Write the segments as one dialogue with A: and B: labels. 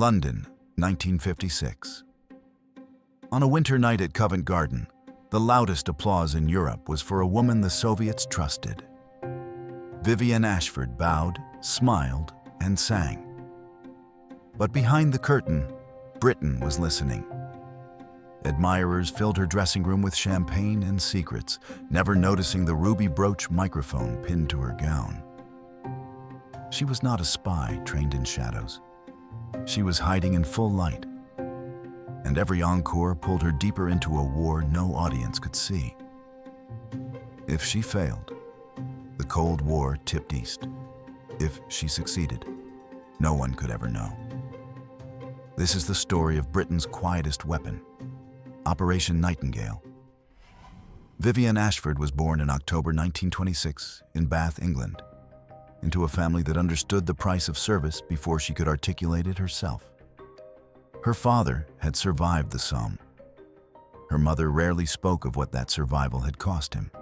A: London, 1956. On a winter night at Covent Garden, the loudest applause in Europe was for a woman the Soviets trusted. Vivienne Ashford bowed, smiled, and sang. But behind the curtain, Britain was listening. Admirers filled her dressing room with champagne and secrets, never noticing the ruby brooch microphone pinned to her gown. She was not a spy trained in shadows. She was hiding in full light, and every encore pulled her deeper into a war no audience could see. If she failed, the Cold War tipped east. If she succeeded, no one could ever know. This is the story of Britain's quietest weapon, Operation Nightingale. Vivienne Ashford was born in October 1926 in Bath, England, into a family that understood the price of service before she could articulate it herself. Her father had survived the Somme. Her mother rarely spoke of what that survival had cost him.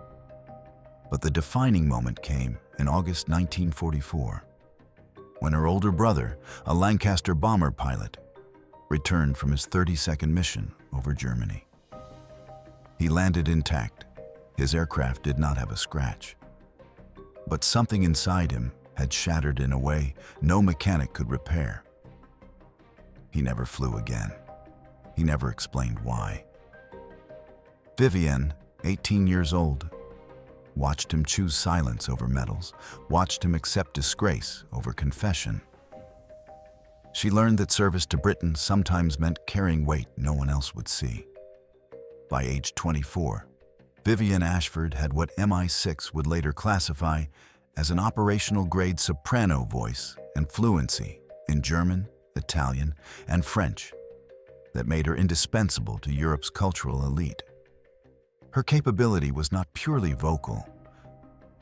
A: But the defining moment came in August 1944, when her older brother, a Lancaster bomber pilot, returned from his 30-second mission over Germany. He landed intact. His aircraft did not have a scratch. But something inside him had shattered in a way no mechanic could repair. He never flew again. He never explained why. Vivienne, 18 years old, watched him choose silence over medals, watched him accept disgrace over confession. She learned that service to Britain sometimes meant carrying weight no one else would see. By age 24, Vivienne Ashford had what MI6 would later classify as an operational-grade soprano voice and fluency in German, Italian, and French that made her indispensable to Europe's cultural elite. Her capability was not purely vocal.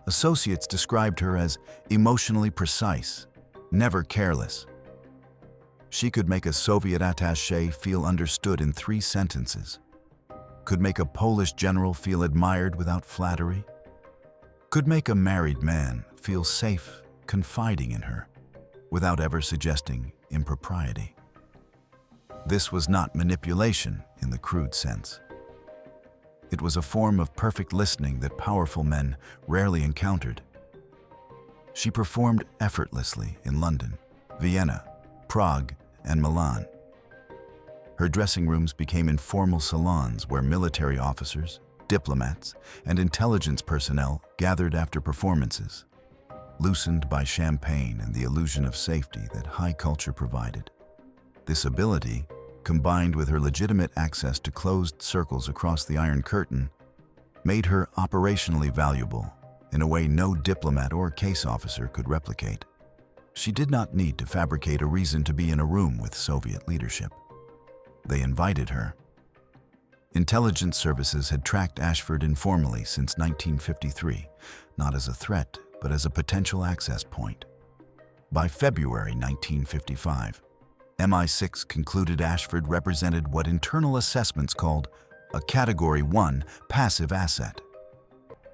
A: Associates described her as emotionally precise, never careless. She could make a Soviet attaché feel understood in 3 sentences, could make a Polish general feel admired without flattery, could make a married man feel safe, confiding in her, without ever suggesting impropriety. This was not manipulation in the crude sense. It was a form of perfect listening that powerful men rarely encountered. She performed effortlessly in London, Vienna, Prague, and Milan. Her dressing rooms became informal salons where military officers, diplomats, and intelligence personnel gathered after performances, loosened by champagne and the illusion of safety that high culture provided. This ability, combined with her legitimate access to closed circles across the Iron Curtain, made her operationally valuable in a way no diplomat or case officer could replicate. She did not need to fabricate a reason to be in a room with Soviet leadership. They invited her. Intelligence services had tracked Ashford informally since 1953, not as a threat, but as a potential access point. By February 1955, MI6 concluded Ashford represented what internal assessments called a Category 1 passive asset,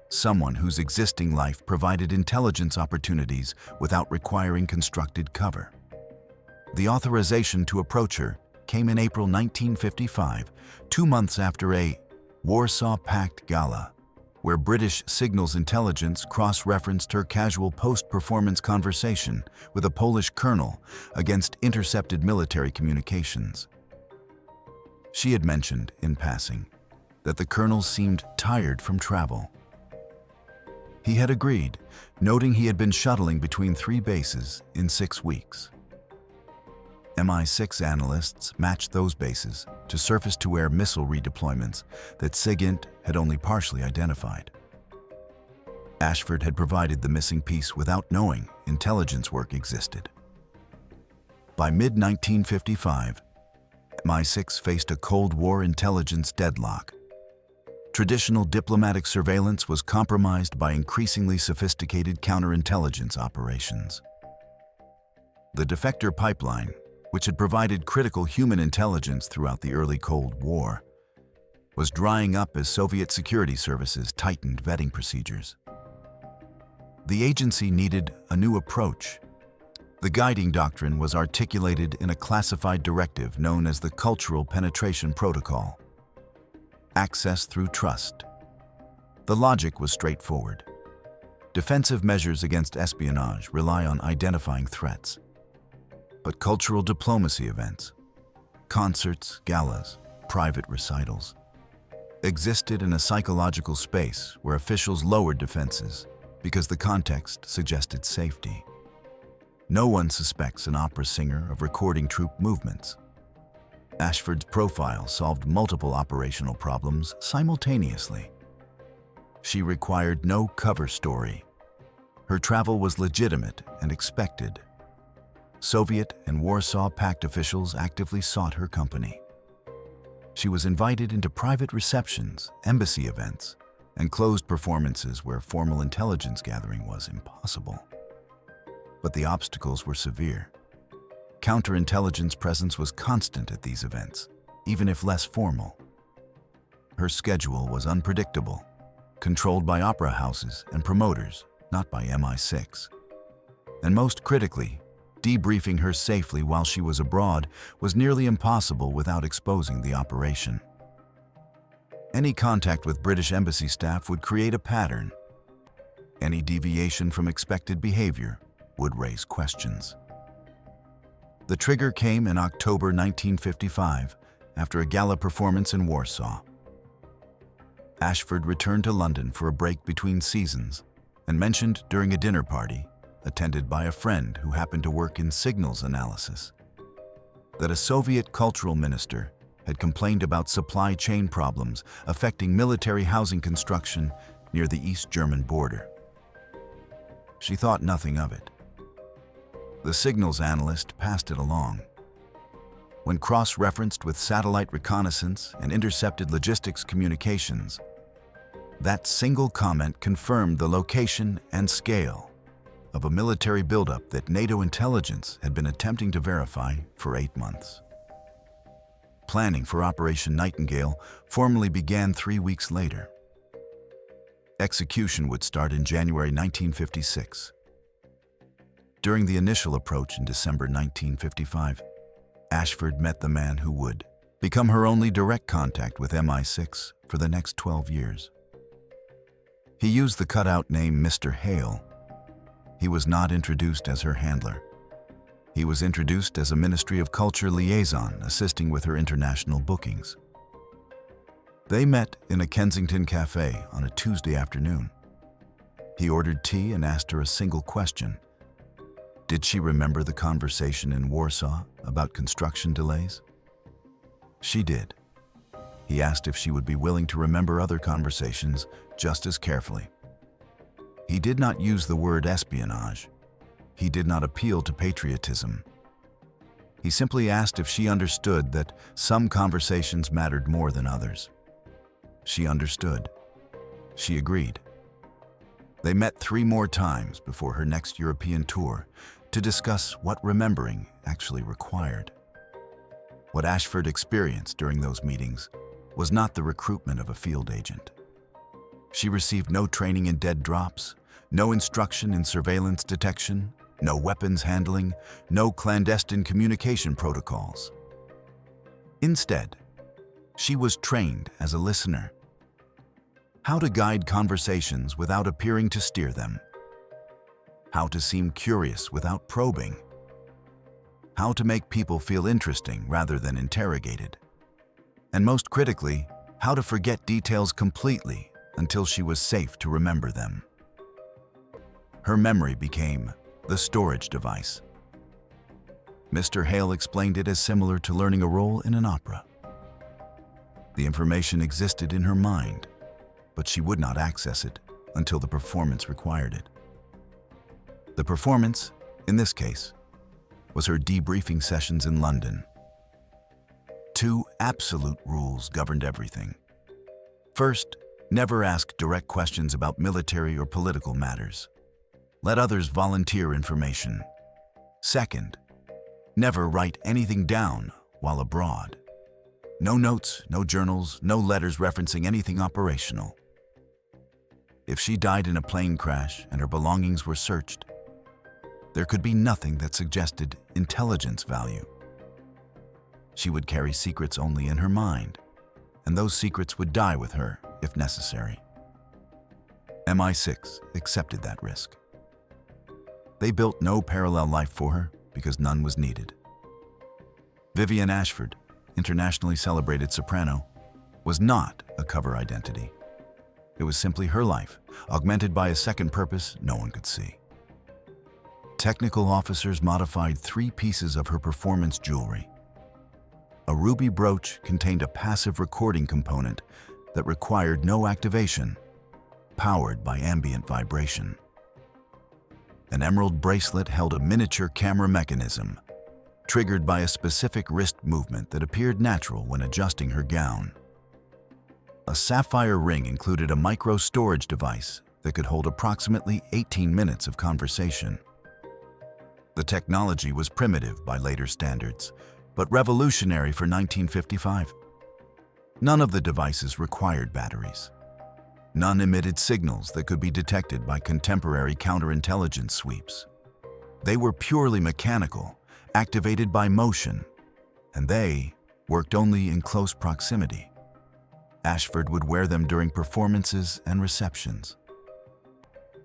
A: someone whose existing life provided intelligence opportunities without requiring constructed cover. The authorization to approach her came in April 1955, 2 months after a Warsaw Pact gala, where British signals intelligence cross-referenced her casual post-performance conversation with a Polish colonel against intercepted military communications. She had mentioned, in passing, that the colonel seemed tired from travel. He had agreed, noting he had been shuttling between 3 bases in 6 weeks. MI6 analysts matched those bases to surface-to-air missile redeployments that SIGINT had only partially identified. Ashford had provided the missing piece without knowing intelligence work existed. By mid-1955, MI6 faced a Cold War intelligence deadlock. Traditional diplomatic surveillance was compromised by increasingly sophisticated counterintelligence operations. The defector pipeline, which had provided critical human intelligence throughout the early Cold War, was drying up as Soviet security services tightened vetting procedures. The agency needed a new approach, The guiding doctrine was articulated in a classified directive known as the Cultural Penetration Protocol. Access through trust. The logic was straightforward. Defensive measures against espionage rely on identifying threats. But cultural diplomacy events, concerts, galas, private recitals, existed in a psychological space where officials lowered defenses because the context suggested safety. No one suspects an opera singer of recording troop movements. Ashford's profile solved multiple operational problems simultaneously. She required no cover story. Her travel was legitimate and expected. Soviet and Warsaw Pact officials actively sought her company. She was invited into private receptions, embassy events, and closed performances where formal intelligence gathering was impossible. But the obstacles were severe. Counterintelligence presence was constant at these events, even if less formal. Her schedule was unpredictable, controlled by opera houses and promoters, not by MI6. And most critically, debriefing her safely while she was abroad was nearly impossible without exposing the operation. Any contact with British embassy staff would create a pattern. Any deviation from expected behavior would raise questions. The trigger came in October 1955 after a gala performance in Warsaw. Ashford returned to London for a break between seasons and mentioned during a dinner party, attended by a friend who happened to work in signals analysis, that a Soviet cultural minister had complained about supply chain problems affecting military housing construction near the East German border. She thought nothing of it. The signals analyst passed it along. When cross-referenced with satellite reconnaissance and intercepted logistics communications, that single comment confirmed the location and scale of a military buildup that NATO intelligence had been attempting to verify for 8 months. Planning for Operation Nightingale formally began 3 weeks later. Execution would start in January 1956. During the initial approach in December 1955, Ashford met the man who would become her only direct contact with MI6 for the next 12 years. He used the cutout name Mr. Hale. He was not introduced as her handler. He was introduced as a Ministry of Culture liaison assisting with her international bookings. They met in a Kensington cafe on a Tuesday afternoon. He ordered tea and asked her a single question. Did she remember the conversation in Warsaw about construction delays? She did. He asked if she would be willing to remember other conversations just as carefully. He did not use the word espionage. He did not appeal to patriotism. He simply asked if she understood that some conversations mattered more than others. She understood. She agreed. They met 3 more times before her next European tour to discuss what remembering actually required. What Ashford experienced during those meetings was not the recruitment of a field agent. She received no training in dead drops, no instruction in surveillance detection, no weapons handling, no clandestine communication protocols. Instead, she was trained as a listener. How to guide conversations without appearing to steer them. How to seem curious without probing. How to make people feel interesting rather than interrogated. And most critically, how to forget details completely until she was safe to remember them. Her memory became the storage device. Mr. Hale explained it as similar to learning a role in an opera. The information existed in her mind, but she would not access it until the performance required it. The performance, in this case, was her debriefing sessions in London. 2 absolute rules governed everything. First, never ask direct questions about military or political matters. Let others volunteer information. Second, never write anything down while abroad. No notes, no journals, no letters referencing anything operational. If she died in a plane crash and her belongings were searched, There could be nothing that suggested intelligence value. She would carry secrets only in her mind, and those secrets would die with her if necessary. MI6 accepted that risk. They built no parallel life for her because none was needed. Vivienne Ashford, internationally celebrated soprano, was not a cover identity. It was simply her life, augmented by a second purpose no one could see. Technical officers modified 3 pieces of her performance jewelry. A ruby brooch contained a passive recording component that required no activation, powered by ambient vibration. An emerald bracelet held a miniature camera mechanism, triggered by a specific wrist movement that appeared natural when adjusting her gown. A sapphire ring included a micro-storage device that could hold approximately 18 minutes of conversation. The technology was primitive by later standards, but revolutionary for 1955. None of the devices required batteries. None emitted signals that could be detected by contemporary counterintelligence sweeps. They were purely mechanical, activated by motion, and they worked only in close proximity. Ashford would wear them during performances and receptions.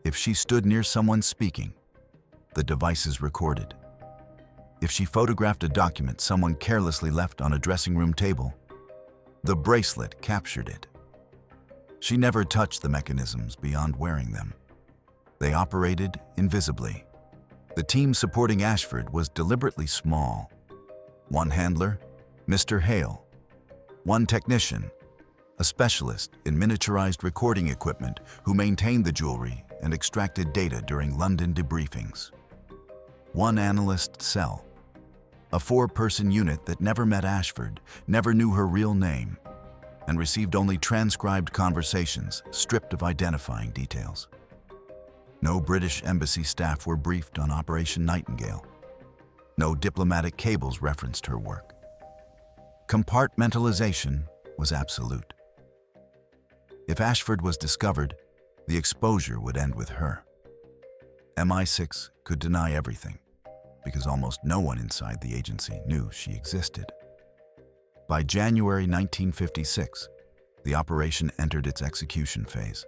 A: If she stood near someone speaking, the devices recorded. If she photographed a document someone carelessly left on a dressing room table, the bracelet captured it. She never touched the mechanisms beyond wearing them. They operated invisibly. The team supporting Ashford was deliberately small. 1 handler, Mr. Hale. 1 technician, a specialist in miniaturized recording equipment who maintained the jewelry and extracted data during London debriefings. 1 analyst cell, a 4-person unit that never met Ashford, never knew her real name, and received only transcribed conversations stripped of identifying details. No British embassy staff were briefed on Operation Nightingale. No diplomatic cables referenced her work. Compartmentalization was absolute. If Ashford was discovered, the exposure would end with her. MI6 could deny everything, because almost no one inside the agency knew she existed. By January 1956, the operation entered its execution phase.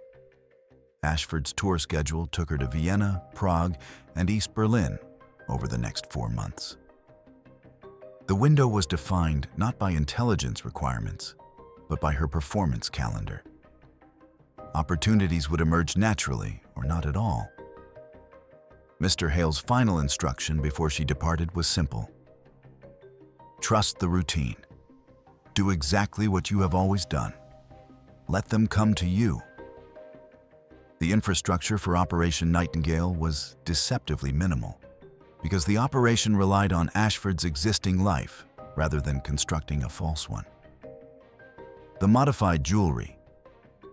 A: Ashford's tour schedule took her to Vienna, Prague, and East Berlin over the next 4 months. The window was defined not by intelligence requirements, but by her performance calendar. Opportunities would emerge naturally or not at all. Mr. Hale's final instruction before she departed was simple. Trust the routine. Do exactly what you have always done. Let them come to you. The infrastructure for Operation Nightingale was deceptively minimal, because the operation relied on Ashford's existing life rather than constructing a false one. The modified jewelry,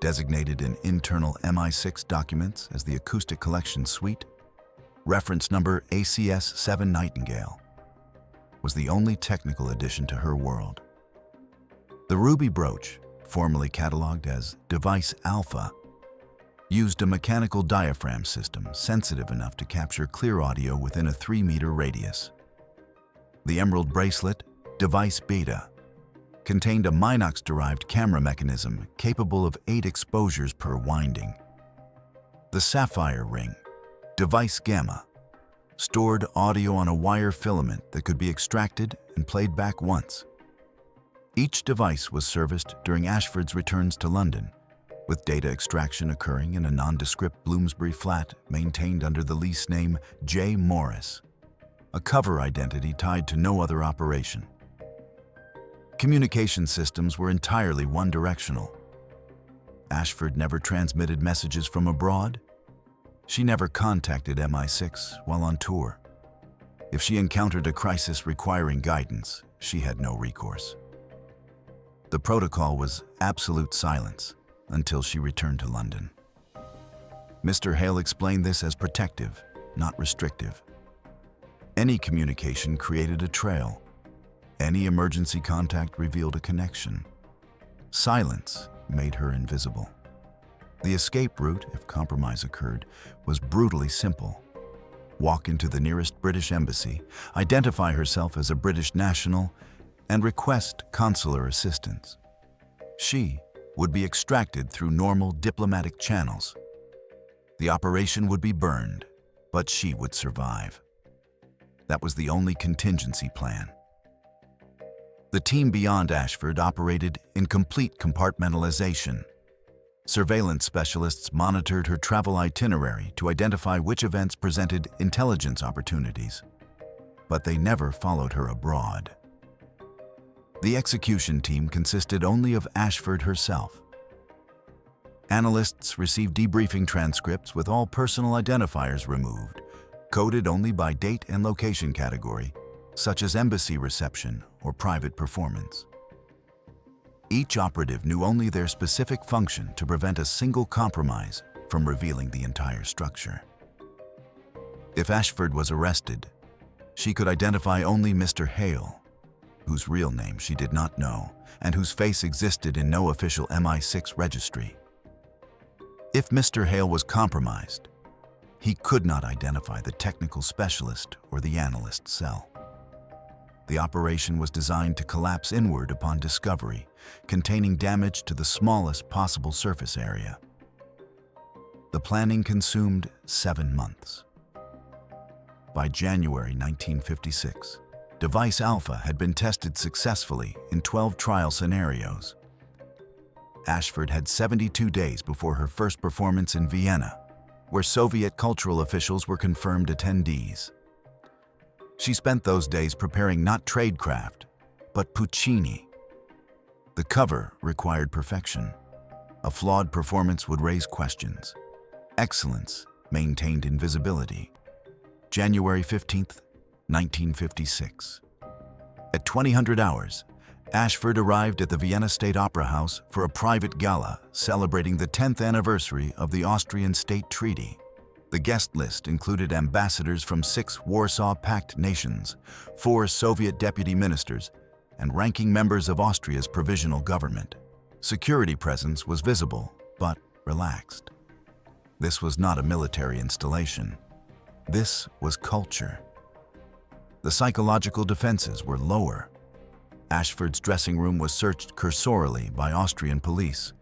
A: designated in internal MI6 documents as the Acoustic Collection Suite, reference number ACS-7 Nightingale, was the only technical addition to her world. The ruby brooch, formerly catalogued as Device Alpha, used a mechanical diaphragm system sensitive enough to capture clear audio within a 3-meter radius. The emerald bracelet, Device Beta, contained a Minox-derived camera mechanism capable of 8 exposures per winding. The sapphire ring, Device Gamma, stored audio on a wire filament that could be extracted and played back once. Each device was serviced during Ashford's returns to London, with data extraction occurring in a nondescript Bloomsbury flat maintained under the lease name J. Morris, a cover identity tied to no other operation. Communication systems were entirely one-directional. Ashford never transmitted messages from abroad. She never contacted MI6 while on tour. If she encountered a crisis requiring guidance, she had no recourse. The protocol was absolute silence until she returned to London. Mr. Hale explained this as protective, not restrictive. Any communication created a trail. Any emergency contact revealed a connection. Silence made her invisible. The escape route, if compromise occurred, was brutally simple. walk into the nearest British embassy, identify herself as a British national, and request consular assistance. She would be extracted through normal diplomatic channels. The operation would be burned, but she would survive. That was the only contingency plan. The team beyond Ashford operated in complete compartmentalization. Surveillance specialists monitored her travel itinerary to identify which events presented intelligence opportunities, but they never followed her abroad. The execution team consisted only of Ashford herself. Analysts received debriefing transcripts with all personal identifiers removed, coded only by date and location category, such as embassy reception or private performance. Each operative knew only their specific function to prevent a single compromise from revealing the entire structure. If Ashford was arrested, she could identify only Mr. Hale, whose real name she did not know and whose face existed in no official MI6 registry. If Mr. Hale was compromised, he could not identify the technical specialist or the analyst cell. The operation was designed to collapse inward upon discovery, containing damage to the smallest possible surface area. The planning consumed 7 months. By January 1956, Device Alpha had been tested successfully in 12 trial scenarios. Ashford had 72 days before her first performance in Vienna, where Soviet cultural officials were confirmed attendees. She spent those days preparing not tradecraft, but Puccini. The cover required perfection. A flawed performance would raise questions. Excellence maintained invisibility. January 15th, 1956. At 2000 hours, Ashford arrived at the Vienna State Opera House for a private gala celebrating the 10th anniversary of the Austrian State Treaty. The guest list included ambassadors from 6 Warsaw Pact nations, 4 Soviet deputy ministers, and ranking members of Austria's provisional government. Security presence was visible, but relaxed. This was not a military installation. This was culture. The psychological defenses were lower. Ashford's dressing room was searched cursorily by Austrian police,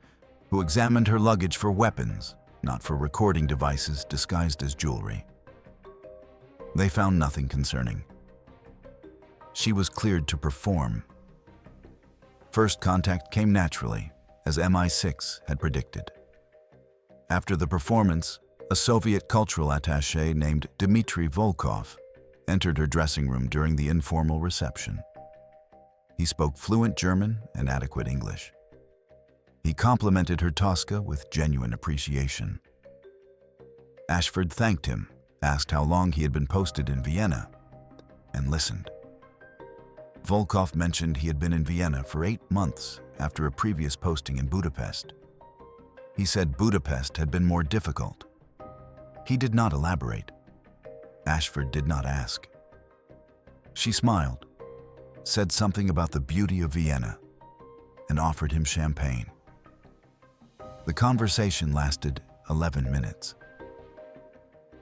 A: who examined her luggage for weapons, not for recording devices disguised as jewelry. They found nothing concerning. She was cleared to perform. First contact came naturally, as MI6 had predicted. After the performance, a Soviet cultural attaché named Dmitry Volkov entered her dressing room during the informal reception. He spoke fluent German and adequate English. He complimented her Tosca with genuine appreciation. Ashford thanked him, asked how long he had been posted in Vienna, and listened. Volkov mentioned he had been in Vienna for 8 months after a previous posting in Budapest. He said Budapest had been more difficult. He did not elaborate. Ashford did not ask. She smiled, said something about the beauty of Vienna, and offered him champagne. The conversation lasted 11 minutes.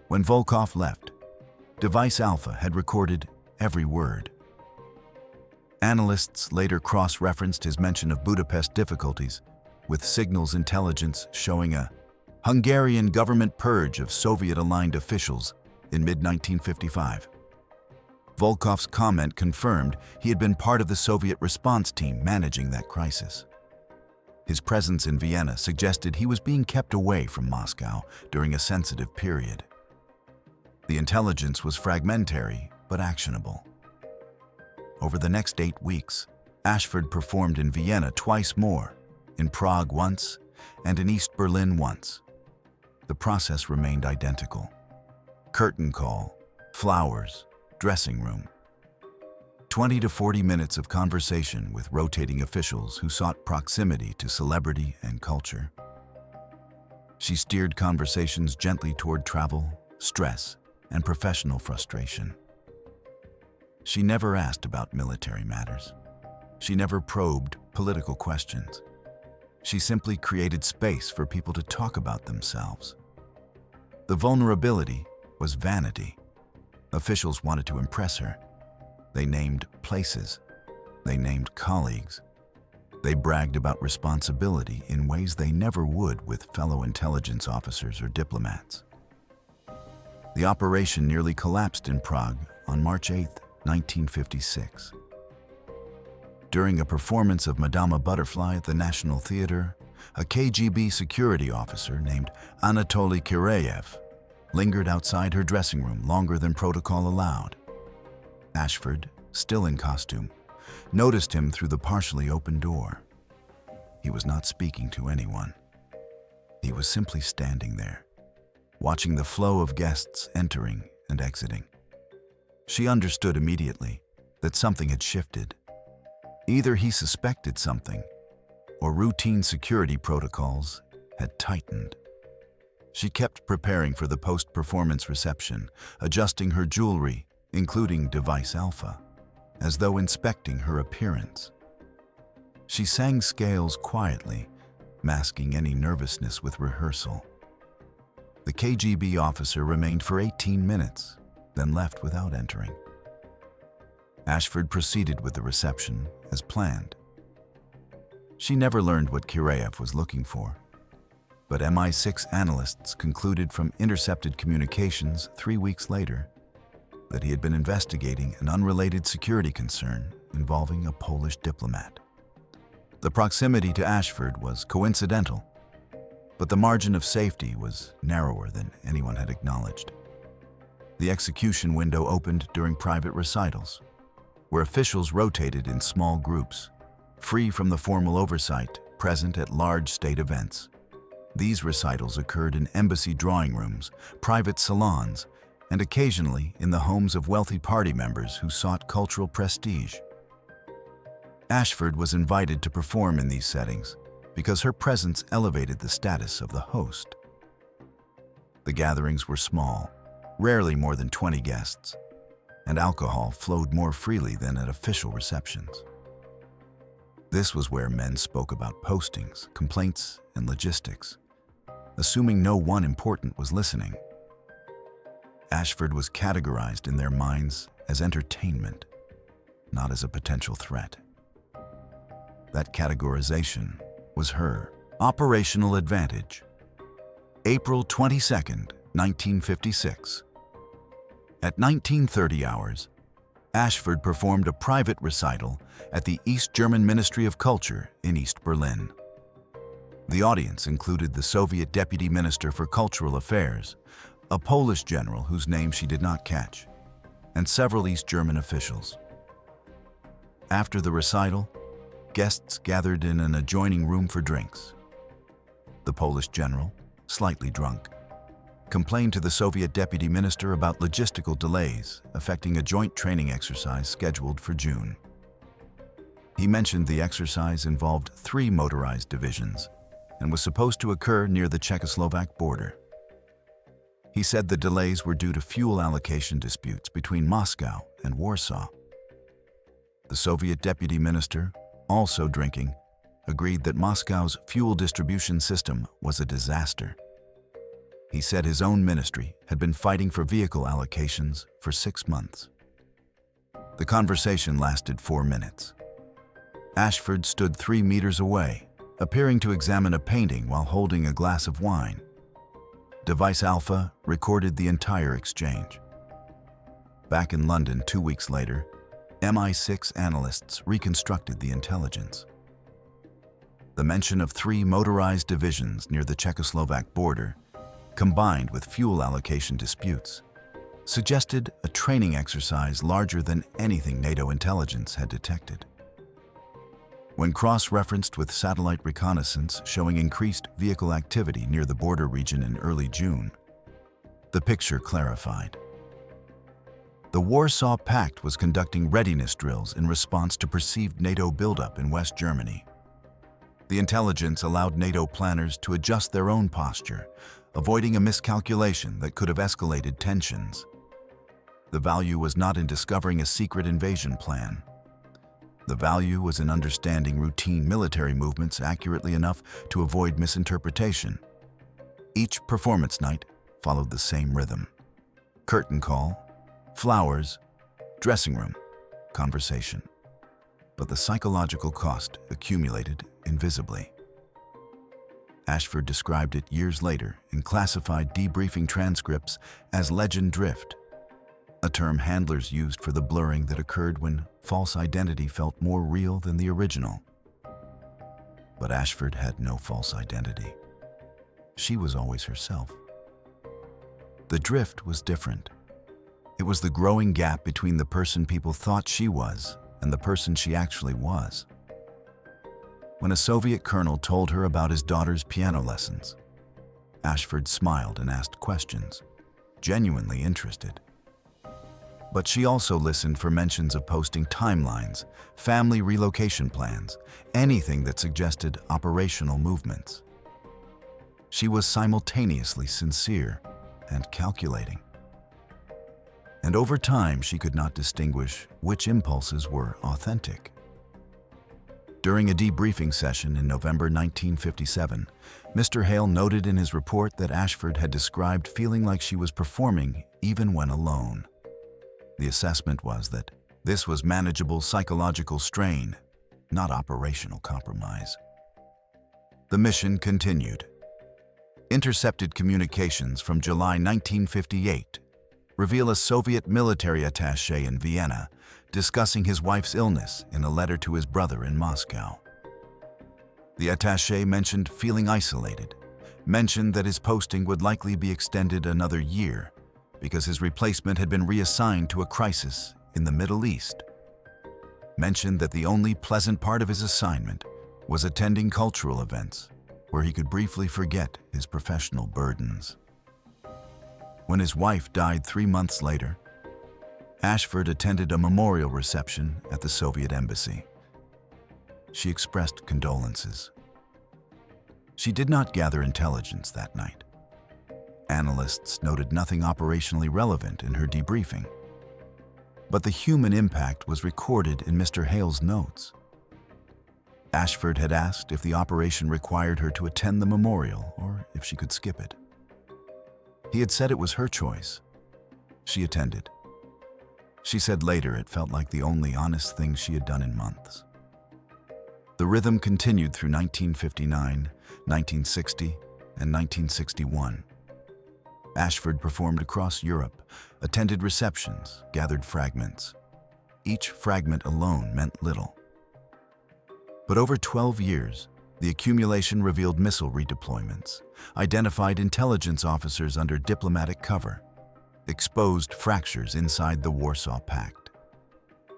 A: When Volkov left, Device Alpha had recorded every word. Analysts later cross-referenced his mention of Budapest difficulties, with signals intelligence showing a Hungarian government purge of Soviet-aligned officials in mid-1955. Volkov's comment confirmed he had been part of the Soviet response team managing that crisis. His presence in Vienna suggested he was being kept away from Moscow during a sensitive period. The intelligence was fragmentary but actionable. Over the next 8 weeks, Ashford performed in Vienna twice more, in Prague once, and in East Berlin once. The process remained identical. Curtain call, flowers, dressing room. 20 to 40 minutes of conversation with rotating officials who sought proximity to celebrity and culture. She steered conversations gently toward travel, stress, and professional frustration. She never asked about military matters. She never probed political questions. She simply created space for people to talk about themselves. The vulnerability was vanity, Officials wanted to impress her. They named places. They named colleagues. They bragged about responsibility in ways they never would with fellow intelligence officers or diplomats. The operation nearly collapsed in Prague on March 8, 1956. During a performance of Madama Butterfly at the National Theatre, a KGB security officer named Anatoly Kireyev lingered outside her dressing room longer than protocol allowed. Ashford, still in costume, noticed him through the partially open door. He was not speaking to anyone. He was simply standing there, watching the flow of guests entering and exiting. She understood immediately that something had shifted. Either he suspected something, or routine security protocols had tightened. She kept preparing for the post-performance reception, adjusting her jewelry, including device alpha, as though inspecting her appearance. She sang scales quietly, masking any nervousness with rehearsal. The KGB officer remained for 18 minutes, then left without entering. Ashford proceeded with the reception as planned. She never learned what Kireyev was looking for, but MI6 analysts concluded from intercepted communications 3 weeks later that he had been investigating an unrelated security concern involving a Polish diplomat. The proximity to Ashford was coincidental, but the margin of safety was narrower than anyone had acknowledged. The execution window opened during private recitals, where officials rotated in small groups, free from the formal oversight present at large state events. These recitals occurred in embassy drawing rooms, private salons, and occasionally in the homes of wealthy party members who sought cultural prestige. Ashford was invited to perform in these settings because her presence elevated the status of the host. The gatherings were small, rarely more than 20 guests, and alcohol flowed more freely than at official receptions. This was where men spoke about postings, complaints, and logistics, assuming no one important was listening. Ashford was categorized in their minds as entertainment, not as a potential threat. That categorization was her operational advantage. April 22, 1956. At 19:30 hours, Ashford performed a private recital at the East German Ministry of Culture in East Berlin. The audience included the Soviet Deputy Minister for Cultural Affairs, a Polish general whose name she did not catch, and several East German officials. After the recital, guests gathered in an adjoining room for drinks. The Polish general, slightly drunk, complained to the Soviet deputy minister about logistical delays affecting a joint training exercise scheduled for June. He mentioned the exercise involved 3 motorized divisions and was supposed to occur near the Czechoslovak border. He said the delays were due to fuel allocation disputes between Moscow and Warsaw. The Soviet deputy minister, also drinking, agreed that Moscow's fuel distribution system was a disaster. He said his own ministry had been fighting for vehicle allocations for 6 months. The conversation lasted 4 minutes. Ashford stood 3 meters away, appearing to examine a painting while holding a glass of wine. Device Alpha recorded the entire exchange. Back in London 2 weeks later, MI6 analysts reconstructed the intelligence. The mention of 3 motorized divisions near the Czechoslovak border, combined with fuel allocation disputes, suggested a training exercise larger than anything NATO intelligence had detected. When cross-referenced with satellite reconnaissance showing increased vehicle activity near the border region in early June, the picture clarified. The Warsaw Pact was conducting readiness drills in response to perceived NATO buildup in West Germany. The intelligence allowed NATO planners to adjust their own posture, avoiding a miscalculation that could have escalated tensions. The value was not in discovering a secret invasion plan. The value was in understanding routine military movements accurately enough to avoid misinterpretation. Each performance night followed the same rhythm. Curtain call, Flowers, dressing room, conversation. But the psychological cost accumulated invisibly. Ashford described it years later in classified debriefing transcripts as legend drift, a term handlers used for the blurring that occurred when false identity felt more real than the original. But Ashford had no false identity. She was always herself. The drift was different. It was the growing gap between the person people thought she was and the person she actually was. When a Soviet colonel told her about his daughter's piano lessons, Ashford smiled and asked questions, genuinely interested. But she also listened for mentions of posting timelines, family relocation plans, anything that suggested operational movements. She was simultaneously sincere and calculating. And over time, she could not distinguish which impulses were authentic. During a debriefing session in November 1957, Mr. Hale noted in his report that Ashford had described feeling like she was performing even when alone. The assessment was that this was manageable psychological strain, not operational compromise. The mission continued. Intercepted communications from July 1958 reveal a Soviet military attaché in Vienna discussing his wife's illness in a letter to his brother in Moscow. The attaché mentioned feeling isolated, mentioned that his posting would likely be extended another year because his replacement had been reassigned to a crisis in the Middle East, mentioned that the only pleasant part of his assignment was attending cultural events where he could briefly forget his professional burdens. When his wife died 3 months later, Ashford attended a memorial reception at the Soviet embassy. She expressed condolences. She did not gather intelligence that night. Analysts noted nothing operationally relevant in her debriefing. But the human impact was recorded in Mr. Hale's notes. Ashford had asked if the operation required her to attend the memorial or if she could skip it. He had said it was her choice. She attended. She said later it felt like the only honest thing she had done in months. The rhythm continued through 1959, 1960, and 1961. Ashford performed across Europe, attended receptions, gathered fragments. Each fragment alone meant little. But over 12 years, the accumulation revealed missile redeployments, identified intelligence officers under diplomatic cover, exposed fractures inside the Warsaw Pact.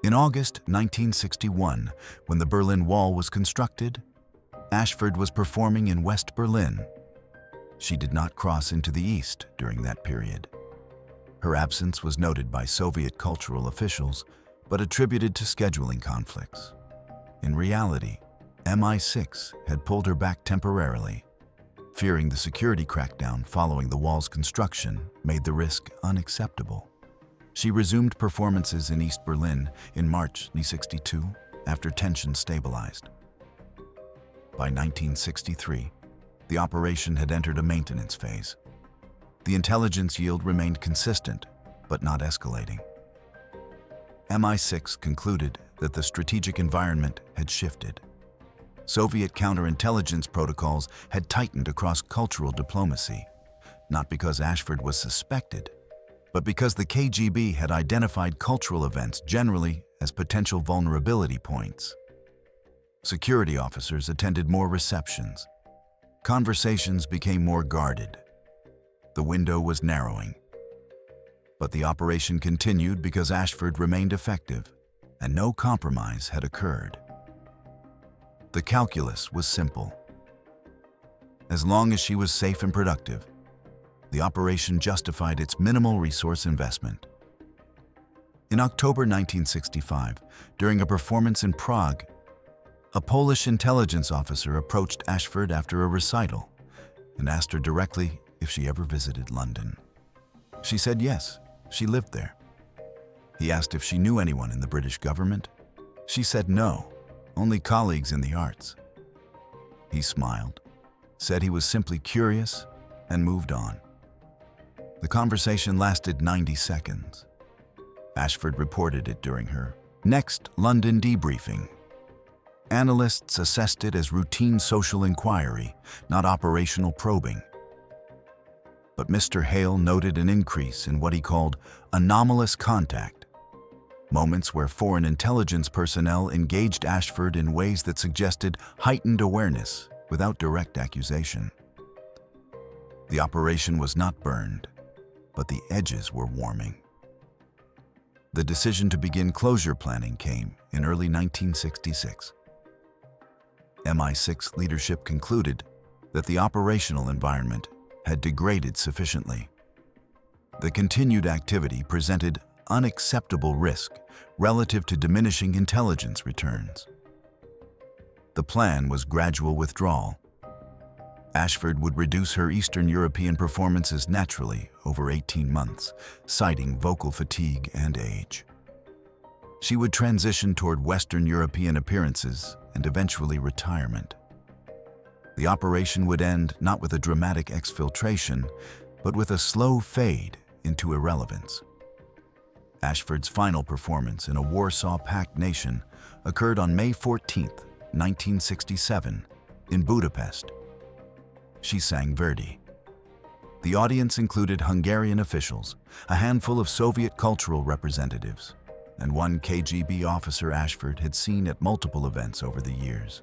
A: In August 1961, when the Berlin Wall was constructed, Ashford was performing in West Berlin. She did not cross into the East during that period. Her absence was noted by Soviet cultural officials, but attributed to scheduling conflicts. In reality, MI6 had pulled her back temporarily. Fearing the security crackdown following the wall's construction made the risk unacceptable. She resumed performances in East Berlin in March 1962 after tension stabilized. By 1963, the operation had entered a maintenance phase. The intelligence yield remained consistent, but not escalating. MI6 concluded that the strategic environment had shifted. Soviet counterintelligence protocols had tightened across cultural diplomacy, not because Ashford was suspected, but because the KGB had identified cultural events generally as potential vulnerability points. Security officers attended more receptions. Conversations became more guarded. The window was narrowing. But the operation continued because Ashford remained effective, and no compromise had occurred. The calculus was simple. As long as she was safe and productive, the operation justified its minimal resource investment. In October 1965, during a performance in Prague, a Polish intelligence officer approached Ashford after a recital and asked her directly if she ever visited London. She said yes, she lived there. He asked if she knew anyone in the British government. She said no, only colleagues in the arts. He smiled, said he was simply curious, and moved on. The conversation lasted 90 seconds. Ashford reported it during her next London debriefing. Analysts assessed it as routine social inquiry, not operational probing. But Mr. Hale noted an increase in what he called anomalous contact, moments where foreign intelligence personnel engaged Ashford in ways that suggested heightened awareness without direct accusation. The operation was not burned, but the edges were warming. The decision to begin closure planning came in early 1966. MI6 leadership concluded that the operational environment had degraded sufficiently. The continued activity presented unacceptable risk relative to diminishing intelligence returns. The plan was gradual withdrawal. Ashford would reduce her Eastern European performances naturally over 18 months, citing vocal fatigue and age. She would transition toward Western European appearances and eventually retirement. The operation would end not with a dramatic exfiltration, but with a slow fade into irrelevance. Ashford's final performance in a Warsaw-packed nation occurred on May 14, 1967, in Budapest. She sang Verdi. The audience included Hungarian officials, a handful of Soviet cultural representatives, and one KGB officer Ashford had seen at multiple events over the years.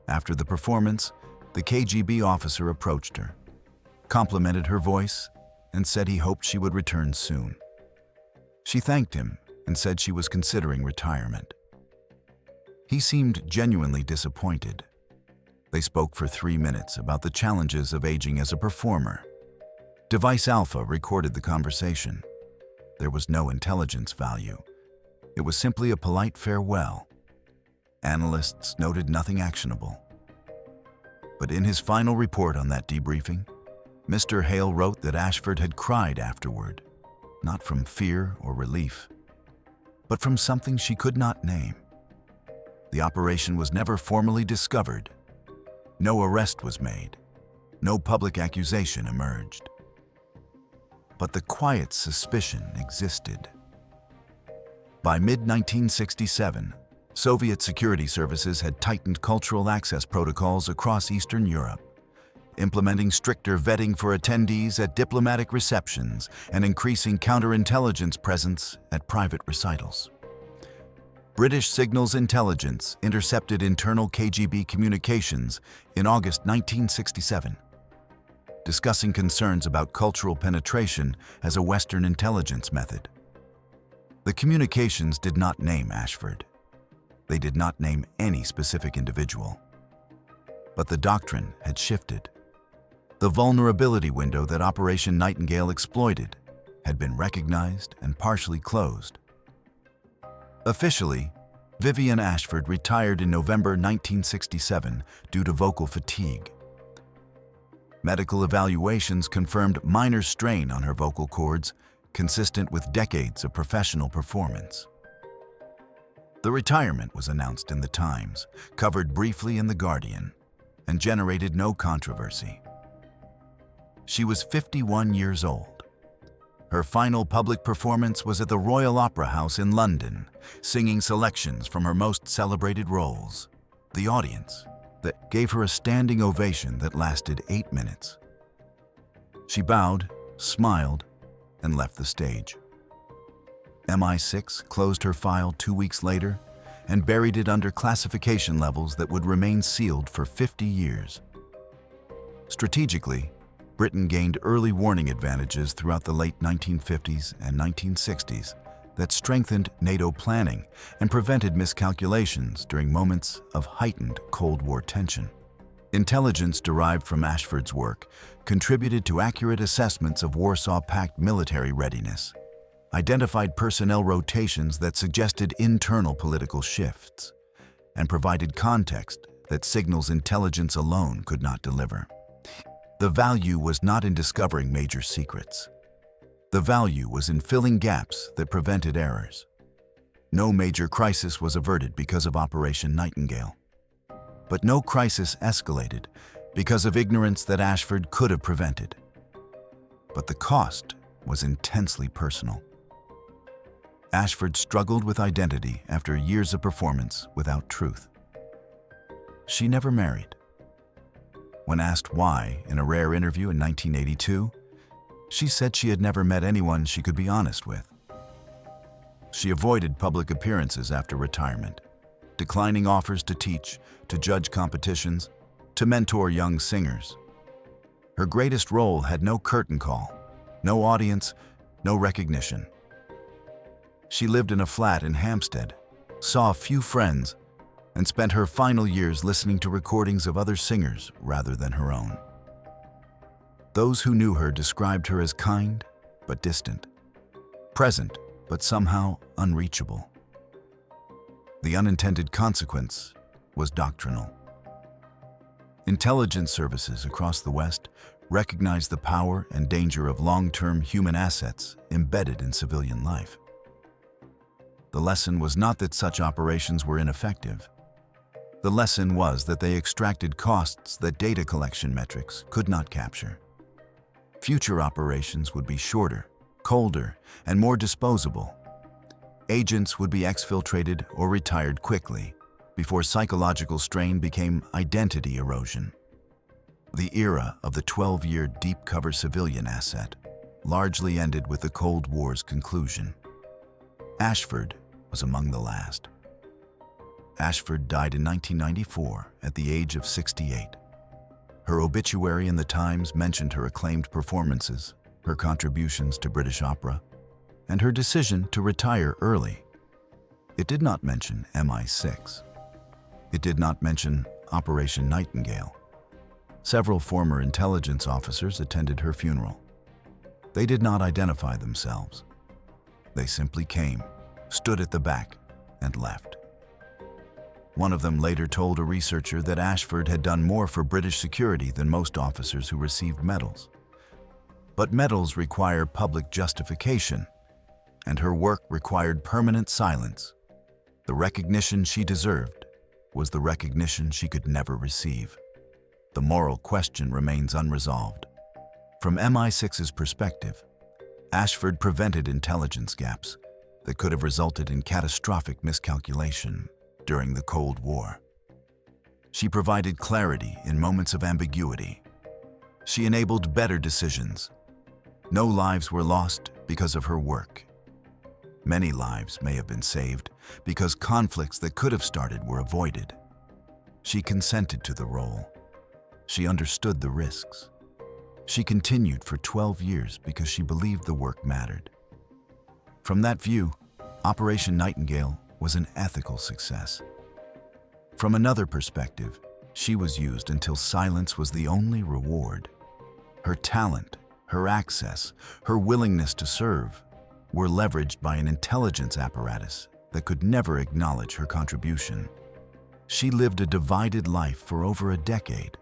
A: After the performance, the KGB officer approached her, complimented her voice, and said he hoped she would return soon. She thanked him and said she was considering retirement. He seemed genuinely disappointed. They spoke for 3 minutes about the challenges of aging as a performer. Device Alpha recorded the conversation. There was no intelligence value. It was simply a polite farewell. Analysts noted nothing actionable. But in his final report on that debriefing, Mr. Hale wrote that Ashford had cried afterward, not from fear or relief, but from something she could not name. The operation was never formally discovered. No arrest was made. No public accusation emerged. But the quiet suspicion existed. By mid-1967, Soviet security services had tightened cultural access protocols across Eastern Europe, implementing stricter vetting for attendees at diplomatic receptions and increasing counterintelligence presence at private recitals. British Signals Intelligence intercepted internal KGB communications in August 1967, discussing concerns about cultural penetration as a Western intelligence method. The communications did not name Ashford. They did not name any specific individual. But the doctrine had shifted. The vulnerability window that Operation Nightingale exploited had been recognized and partially closed. Officially, Vivienne Ashford retired in November 1967 due to vocal fatigue. Medical evaluations confirmed minor strain on her vocal cords, consistent with decades of professional performance. The retirement was announced in the Times, covered briefly in The Guardian, and generated no controversy. She was 51 years old. Her final public performance was at the Royal Opera House in London, singing selections from her most celebrated roles. The audience that gave her a standing ovation that lasted 8 minutes. She bowed, smiled, and left the stage. MI6 closed her file 2 weeks later and buried it under classification levels that would remain sealed for 50 years. Strategically, Britain gained early warning advantages throughout the late 1950s and 1960s that strengthened NATO planning and prevented miscalculations during moments of heightened Cold War tension. Intelligence derived from Ashford's work contributed to accurate assessments of Warsaw Pact military readiness, identified personnel rotations that suggested internal political shifts, and provided context that signals intelligence alone could not deliver. The value was not in discovering major secrets. The value was in filling gaps that prevented errors. No major crisis was averted because of Operation Nightingale. But no crisis escalated because of ignorance that Ashford could have prevented. But the cost was intensely personal. Ashford struggled with identity after years of performance without truth. She never married. When asked why in a rare interview in 1982, she said she had never met anyone she could be honest with. She avoided public appearances after retirement, declining offers to teach, to judge competitions, to mentor young singers. Her greatest role had no curtain call, no audience, no recognition. She lived in a flat in Hampstead, saw few friends, and spent her final years listening to recordings of other singers rather than her own. Those who knew her described her as kind but distant, present but somehow unreachable. The unintended consequence was doctrinal. Intelligence services across the West recognized the power and danger of long-term human assets embedded in civilian life. The lesson was not that such operations were ineffective. The lesson was that they extracted costs that data collection metrics could not capture. Future operations would be shorter, colder, and more disposable. Agents would be exfiltrated or retired quickly before psychological strain became identity erosion. The era of the 12-year deep-cover civilian asset largely ended with the Cold War's conclusion. Ashford was among the last. Ashford died in 1994 at the age of 68. Her obituary in the Times mentioned her acclaimed performances, her contributions to British opera, and her decision to retire early. It did not mention MI6. It did not mention Operation Nightingale. Several former intelligence officers attended her funeral. They did not identify themselves. They simply came, stood at the back, and left. One of them later told a researcher that Ashford had done more for British security than most officers who received medals. But medals require public justification, and her work required permanent silence. The recognition she deserved was the recognition she could never receive. The moral question remains unresolved. From MI6's perspective, Ashford prevented intelligence gaps that could have resulted in catastrophic miscalculation during the Cold War. She provided clarity in moments of ambiguity. She enabled better decisions. No lives were lost because of her work. Many lives may have been saved because conflicts that could have started were avoided. She consented to the role. She understood the risks. She continued for 12 years because she believed the work mattered. From that view, Operation Nightingale was an ethical success. From another perspective, she was used until silence was the only reward. Her talent, her access, her willingness to serve were leveraged by an intelligence apparatus that could never acknowledge her contribution. She lived a divided life for over a decade,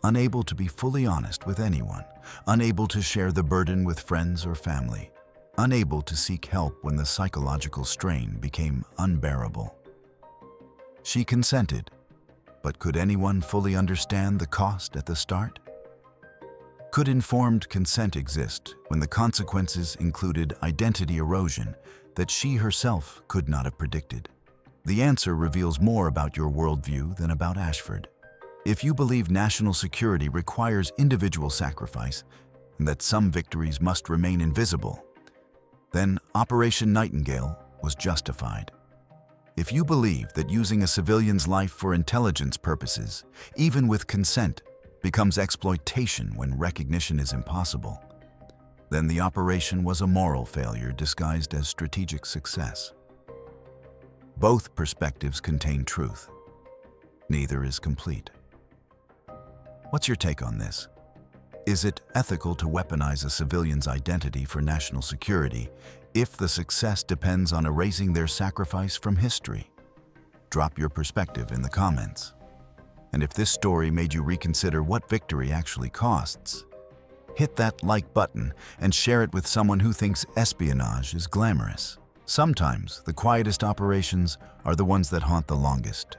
A: unable to be fully honest with anyone, unable to share the burden with friends or family, unable to seek help when the psychological strain became unbearable. She consented, but could anyone fully understand the cost at the start? Could informed consent exist when the consequences included identity erosion that she herself could not have predicted? The answer reveals more about your worldview than about Ashford. If you believe national security requires individual sacrifice and that some victories must remain invisible, then Operation Nightingale was justified. If you believe that using a civilian's life for intelligence purposes, even with consent, becomes exploitation when recognition is impossible, then the operation was a moral failure disguised as strategic success. Both perspectives contain truth. Neither is complete. What's your take on this? Is it ethical to weaponize a civilian's identity for national security if the success depends on erasing their sacrifice from history? Drop your perspective in the comments. And if this story made you reconsider what victory actually costs, hit that like button and share it with someone who thinks espionage is glamorous. Sometimes the quietest operations are the ones that haunt the longest.